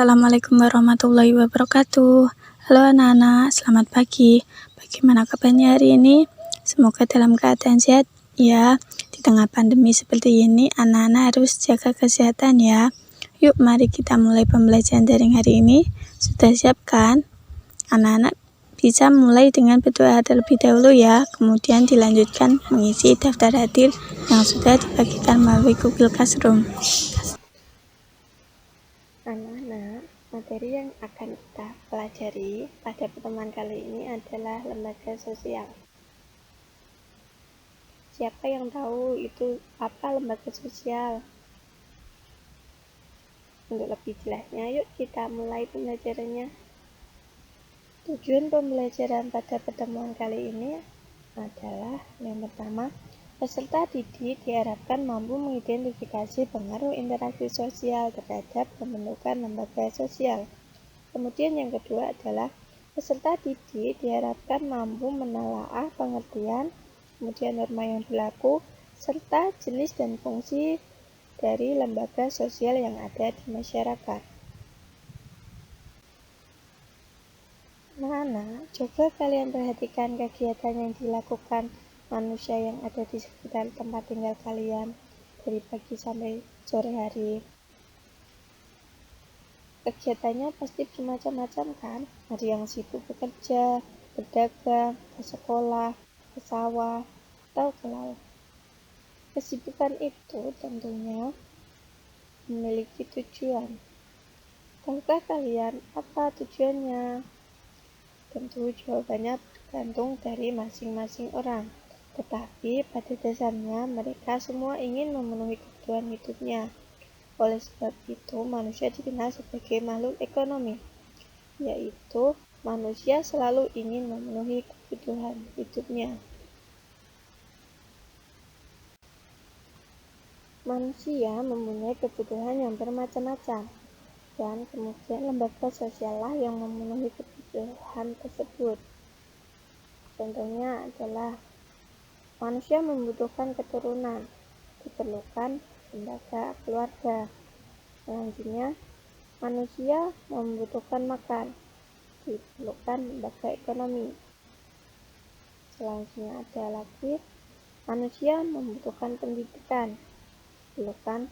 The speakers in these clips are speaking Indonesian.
Assalamualaikum warahmatullahi wabarakatuh. Halo anak-anak, selamat pagi. Bagaimana kabarnya hari ini? Semoga dalam keadaan sehat ya. Di tengah pandemi seperti ini, anak-anak harus jaga kesehatan ya. Yuk, mari kita mulai pembelajaran daring hari ini. Sudah siap kan? Anak-anak bisa mulai dengan berdoa terlebih dahulu ya. Kemudian dilanjutkan mengisi daftar hadir yang sudah dibagikan melalui Google Classroom. Anak-anak, materi yang akan kita pelajari pada pertemuan kali ini adalah lembaga sosial. Siapa yang tahu itu apa lembaga sosial? Untuk lebih jelasnya, yuk kita mulai pembelajarannya. Tujuan pembelajaran pada pertemuan kali ini adalah yang pertama, peserta didik diharapkan mampu mengidentifikasi pengaruh interaksi sosial terhadap pembentukan lembaga sosial. Kemudian yang kedua adalah peserta didik diharapkan mampu menelaah pengertian, kemudian norma yang berlaku, serta jenis dan fungsi dari lembaga sosial yang ada di masyarakat. Anak-anak, coba kalian perhatikan kegiatan yang dilakukan manusia yang ada di sekitar tempat tinggal kalian dari pagi sampai sore hari. Kegiatannya pasti bermacam-macam kan? Ada yang sibuk bekerja, berdagang, ke sekolah, ke sawah, atau ke laut. Kesibukan itu tentunya memiliki tujuan. Tahukah kalian apa tujuannya? Tentu jawabannya tergantung dari masing-masing orang. Tetapi pada dasarnya mereka semua ingin memenuhi kebutuhan hidupnya. Oleh sebab itu, manusia dikenal sebagai makhluk ekonomi, yaitu manusia selalu ingin memenuhi kebutuhan hidupnya. Manusia mempunyai kebutuhan yang bermacam-macam, dan kemudian lembaga sosial yang memenuhi kebutuhan tersebut. Contohnya adalah manusia membutuhkan keturunan, diperlukan lembaga keluarga. Selanjutnya, manusia membutuhkan makan, diperlukan lembaga ekonomi. Selanjutnya ada lagi, manusia membutuhkan pendidikan, diperlukan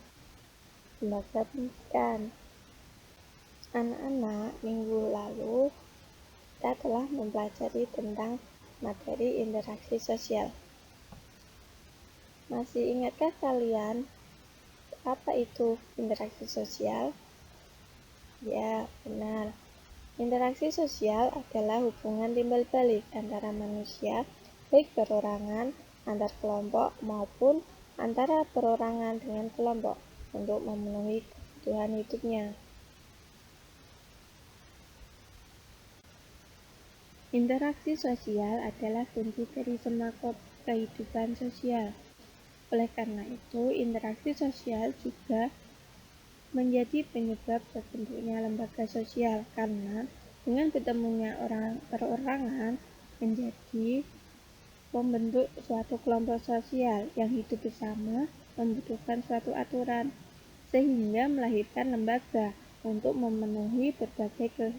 lembaga pendidikan. Anak-anak, minggu lalu kita telah mempelajari tentang materi interaksi sosial. Masih ingatkah kalian apa itu interaksi sosial? Ya, benar. Interaksi sosial adalah hubungan timbal balik antara manusia, baik perorangan, antar kelompok, maupun antara perorangan dengan kelompok untuk memenuhi kebutuhan hidupnya. Interaksi sosial adalah kunci dari semua kehidupan sosial. Oleh karena itu, interaksi sosial juga menjadi penyebab terbentuknya lembaga sosial, karena dengan bertemunya perorangan menjadi membentuk suatu kelompok sosial yang hidup bersama, membutuhkan suatu aturan, sehingga melahirkan lembaga untuk memenuhi berbagai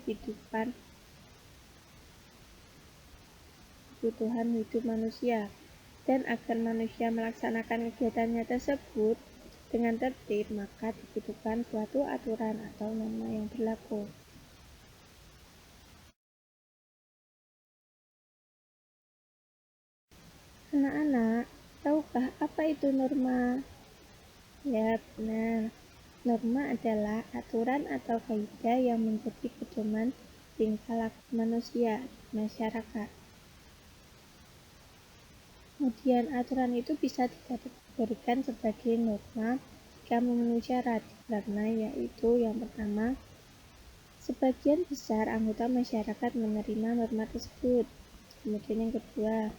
kebutuhan hidup manusia. Dan agar manusia melaksanakan kegiatannya tersebut dengan tertib, maka dibutuhkan suatu aturan atau norma yang berlaku. Anak-anak, tahukah apa itu norma? Ya, benar. Norma adalah aturan atau kaidah yang menjadi pedoman tingkah laku manusia di masyarakat. Kemudian aturan itu bisa dikategorikan sebagai norma jika memenuhi syarat, karena yaitu yang pertama, sebagian besar anggota masyarakat menerima norma tersebut. Kemudian yang kedua,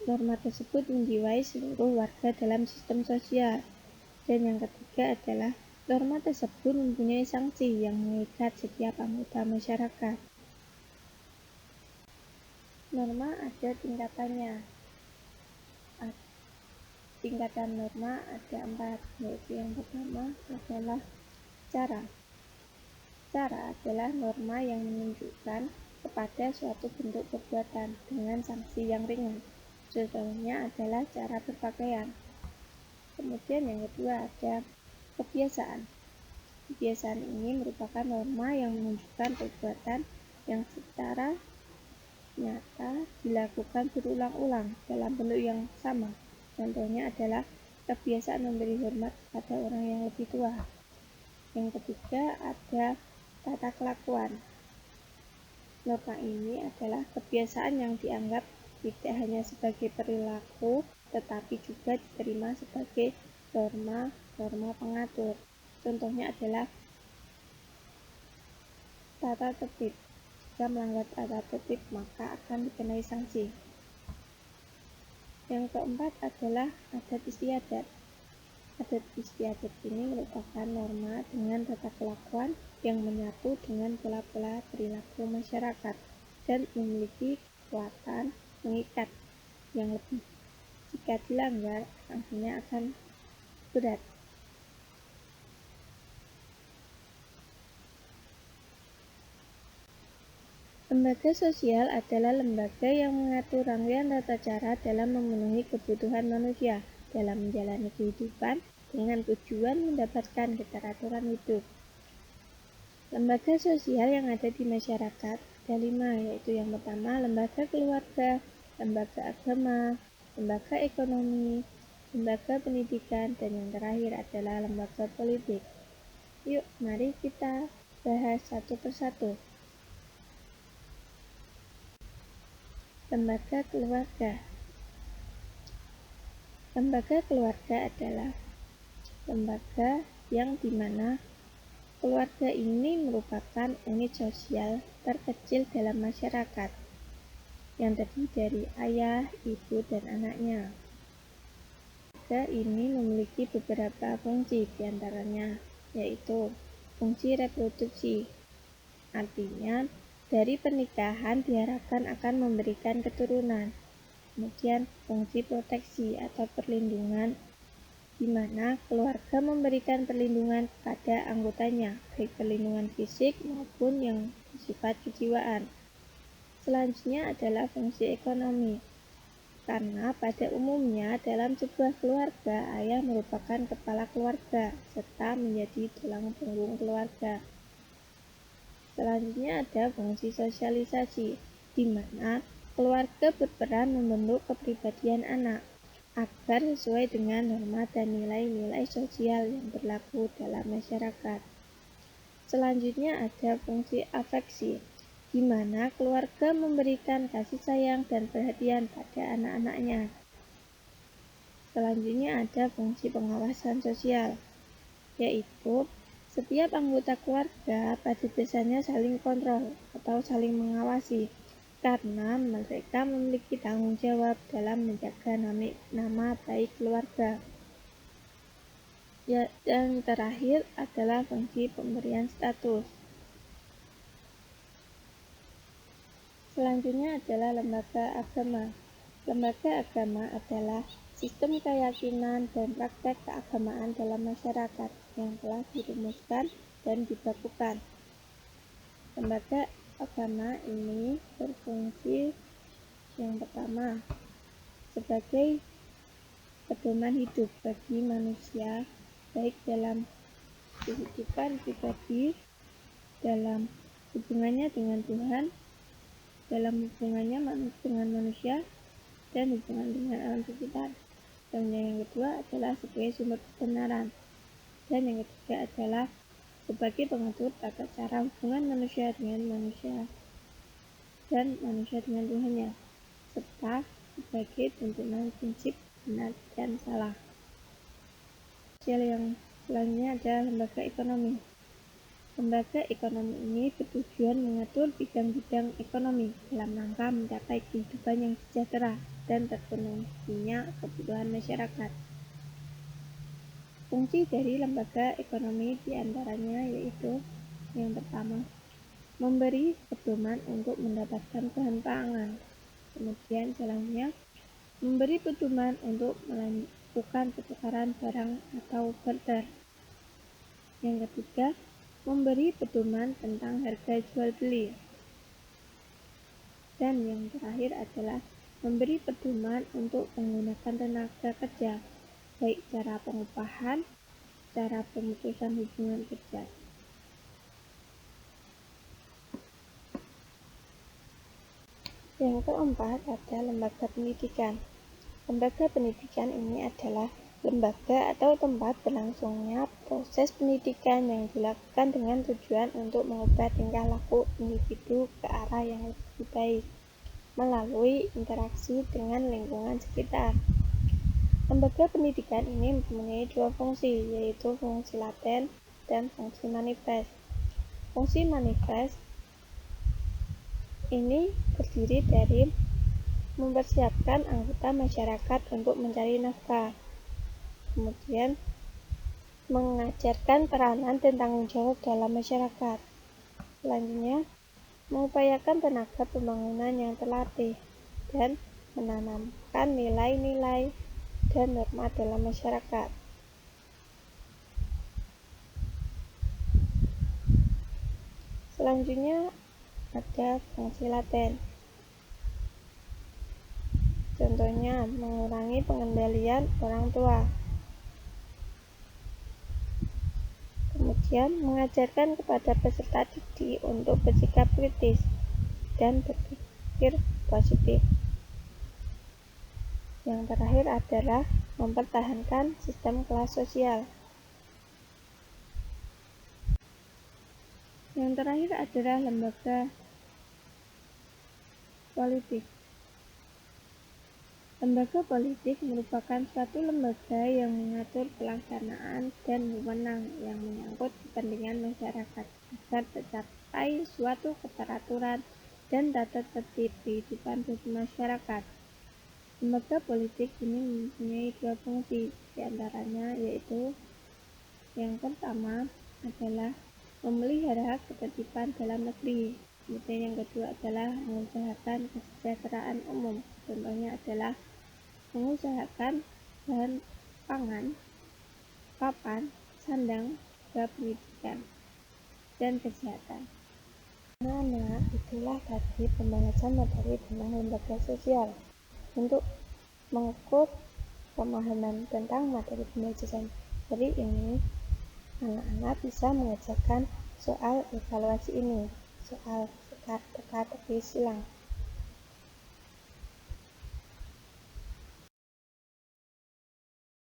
norma tersebut menjiwai seluruh warga dalam sistem sosial. Dan yang ketiga adalah norma tersebut mempunyai sanksi yang mengikat setiap anggota masyarakat. Norma ada tingkatannya. Tingkatan norma ada 4, yaitu yang pertama adalah cara. cara adalah norma yang menunjukkan kepada suatu bentuk perbuatan dengan sanksi yang ringan. Contohnya adalah cara berpakaian. Kemudian yang kedua ada kebiasaan. Kebiasaan ini merupakan norma yang menunjukkan perbuatan yang secara nyata dilakukan berulang-ulang dalam bentuk yang sama. Contohnya adalah kebiasaan memberi hormat kepada orang yang lebih tua. Yang ketiga ada tata kelakuan. Norma ini adalah kebiasaan yang dianggap tidak hanya sebagai perilaku, tetapi juga diterima sebagai norma pengatur. Contohnya adalah tata tertib. Jika melanggar tata tertib, maka akan dikenai sanksi. Yang keempat adalah adat istiadat. Adat istiadat ini merupakan norma dengan tata kelakuan yang menyatu dengan pola-pola perilaku masyarakat dan memiliki kekuatan mengikat yang lebih. Jika dilanggar, sanksinya akan berat. Lembaga sosial adalah lembaga yang mengatur rangkaian tata cara dalam memenuhi kebutuhan manusia dalam menjalani kehidupan dengan tujuan mendapatkan keteraturan hidup. Lembaga sosial yang ada di masyarakat ada 5, yaitu yang pertama lembaga keluarga, lembaga agama, lembaga ekonomi, lembaga pendidikan, dan yang terakhir adalah lembaga politik. Yuk, mari kita bahas satu persatu. Lembaga keluarga. Lembaga keluarga adalah lembaga yang dimana keluarga ini merupakan unit sosial terkecil dalam masyarakat yang terdiri dari ayah, ibu, dan anaknya. Lembaga ini memiliki beberapa fungsi, diantaranya yaitu fungsi reproduksi. Artinya, dari pernikahan diharapkan akan memberikan keturunan. Kemudian fungsi proteksi atau perlindungan, di mana keluarga memberikan perlindungan pada anggotanya, baik perlindungan fisik maupun yang bersifat kejiwaan. Selanjutnya adalah fungsi ekonomi, karena pada umumnya dalam sebuah keluarga, ayah merupakan kepala keluarga serta menjadi tulang punggung keluarga. Selanjutnya ada fungsi sosialisasi, di mana keluarga berperan membentuk kepribadian anak agar sesuai dengan norma dan nilai-nilai sosial yang berlaku dalam masyarakat. Selanjutnya ada fungsi afeksi, di mana keluarga memberikan kasih sayang dan perhatian pada anak-anaknya. Selanjutnya ada fungsi pengawasan sosial, yaitu setiap anggota keluarga pada dasarnya saling kontrol atau saling mengawasi, karena mereka memiliki tanggung jawab dalam menjaga nama baik keluarga. Yang terakhir adalah fungsi pemberian status. Selanjutnya adalah lembaga agama. Lembaga agama adalah sistem keyakinan dan praktek keagamaan dalam masyarakat yang telah dirumuskan dan dibakukan. Lembaga agama ini berfungsi yang pertama sebagai pedoman hidup bagi manusia, baik dalam kehidupan pribadi, dalam hubungannya dengan Tuhan, dalam hubungannya dengan manusia, dan hubungan dengan alam sekitar. Dan yang kedua adalah sebagai sumber kebenaran. Dan yang ketiga adalah sebagai pengatur tata cara hubungan manusia dengan manusia dan manusia dengan Tuhannya, serta sebagai tuntunan prinsip benar dan salah. Yang selanjutnya adalah lembaga ekonomi. Lembaga ekonomi ini bertujuan mengatur bidang-bidang ekonomi dalam rangka mencapai kehidupan yang sejahtera dan terpenuhinya kebutuhan masyarakat. Fungsi dari lembaga ekonomi diantaranya yaitu yang pertama, memberi pedoman untuk mendapatkan bahan pangan. Kemudian selanjutnya, memberi pedoman untuk melakukan pertukaran barang atau barter. Yang ketiga, memberi pedoman tentang harga jual beli. Dan yang terakhir adalah memberi pedoman untuk menggunakan tenaga kerja, baik cara pengupahan, cara pemutusan hubungan kerja. Yang keempat ada lembaga pendidikan. Lembaga pendidikan ini adalah lembaga atau tempat berlangsungnya proses pendidikan yang dilakukan dengan tujuan untuk mengubah tingkah laku individu ke arah yang lebih baik melalui interaksi dengan lingkungan sekitar. Lembaga pendidikan ini mempunyai dua fungsi, yaitu fungsi laten dan fungsi manifest. Fungsi manifest ini terdiri dari mempersiapkan anggota masyarakat untuk mencari nafkah, kemudian mengajarkan peranan dan tanggung jawab dalam masyarakat. Selanjutnya, mengupayakan tenaga pembangunan yang terlatih dan menanamkan nilai-nilai dan norma dalam masyarakat. Selanjutnya ada fungsi laten. Contohnya, mengurangi pengendalian orang tua. Kemudian, mengajarkan kepada peserta didik untuk bersikap kritis dan berpikir positif. Yang terakhir adalah mempertahankan sistem kelas sosial. Yang terakhir adalah lembaga politik. Lembaga politik merupakan suatu lembaga yang mengatur pelaksanaan dan wewenang yang menyangkut kepentingan masyarakat agar tercapai suatu keteraturan dan tata tertib kehidupan masyarakat. Lembaga politik ini mempunyai dua fungsi, diantaranya yaitu yang pertama adalah memelihara ketertiban dalam negeri. Kemudian yang kedua adalah mengusahakan kesejahteraan umum. Contohnya adalah mengusahakan bahan pangan, papan, sandang, juga pendidikan, dan kesehatan. Nah, itulah tadi pembahasan materi tentang lembaga sosial. Untuk mengukur pemahaman tentang materi pembelajaran hari ini, anak-anak bisa mengerjakan soal evaluasi ini, soal teka-teki silang.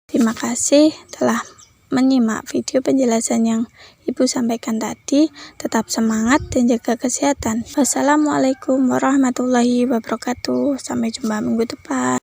Terima kasih telah menyimak video penjelasan yang Ibu sampaikan tadi. Tetap semangat dan jaga kesehatan. Wassalamualaikum warahmatullahi wabarakatuh. Sampai jumpa minggu depan.